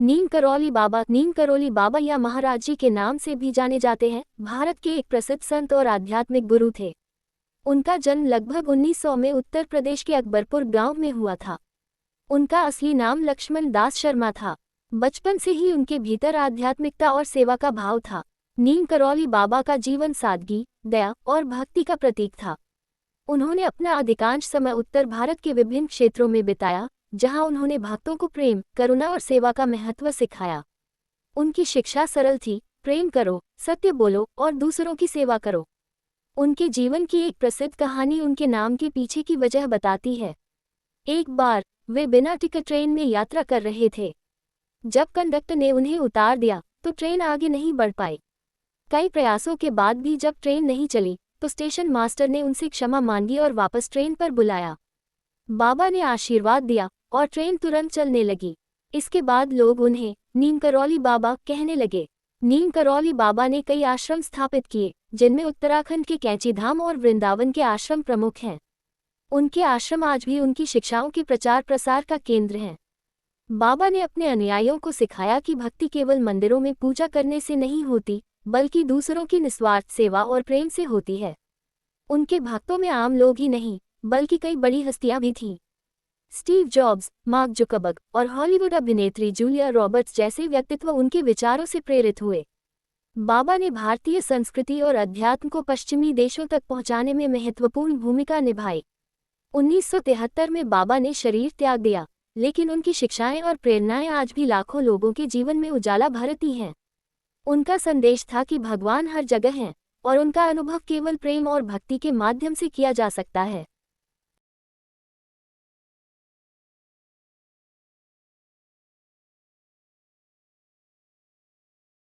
नीम करौली बाबा या महाराज जी के नाम से भी जाने जाते हैं। भारत के एक प्रसिद्ध संत और आध्यात्मिक गुरु थे। उनका जन्म लगभग 1900 में उत्तर प्रदेश के अकबरपुर गांव में हुआ था। उनका असली नाम लक्ष्मण दास शर्मा था। बचपन से ही उनके भीतर आध्यात्मिकता और सेवा का भाव था। नीम करौली बाबा का जीवन सादगी, दया और भक्ति का प्रतीक था। उन्होंने अपना अधिकांश समय उत्तर भारत के विभिन्न क्षेत्रों में बिताया, जहां उन्होंने भक्तों को प्रेम, करुणा और सेवा का महत्व सिखाया। उनकी शिक्षा सरल थी, प्रेम करो, सत्य बोलो और दूसरों की सेवा करो। उनके जीवन की एक प्रसिद्ध कहानी उनके नाम के पीछे की वजह बताती है। एक बार वे बिना टिकट ट्रेन में यात्रा कर रहे थे। जब कंडक्टर ने उन्हें उतार दिया तो ट्रेन आगे नहीं बढ़ पाई। कई प्रयासों के बाद भी जब ट्रेन नहीं चली तो स्टेशन मास्टर ने उनसे क्षमा मांगी और वापस ट्रेन पर बुलाया। बाबा ने आशीर्वाद दिया और ट्रेन तुरंत चलने लगी। इसके बाद लोग उन्हें नीम करौली बाबा कहने लगे। नीम करौली बाबा ने कई आश्रम स्थापित किए, जिनमें उत्तराखंड के कैंची धाम और वृंदावन के आश्रम प्रमुख हैं। उनके आश्रम आज भी उनकी शिक्षाओं के प्रचार प्रसार का केंद्र हैं। बाबा ने अपने अनुयायियों को सिखाया कि भक्ति केवल मंदिरों में पूजा करने से नहीं होती, बल्कि दूसरों की निस्वार्थ सेवा और प्रेम से होती है। उनके भक्तों में आम लोग ही नहीं, बल्कि कई बड़ी हस्तियां भी थीं। स्टीव जॉब्स, मार्क जुकरबर्ग और हॉलीवुड अभिनेत्री जूलिया रॉबर्ट्स जैसे व्यक्तित्व उनके विचारों से प्रेरित हुए। बाबा ने भारतीय संस्कृति और अध्यात्म को पश्चिमी देशों तक पहुंचाने में महत्वपूर्ण भूमिका निभाई। 1973 में बाबा ने शरीर त्याग दिया, लेकिन उनकी शिक्षाएं और प्रेरणाएं आज भी लाखों लोगों के जीवन में उजाला भरती हैं। उनका संदेश था कि भगवान हर जगह हैं और उनका अनुभव केवल प्रेम और भक्ति के माध्यम से किया जा सकता है।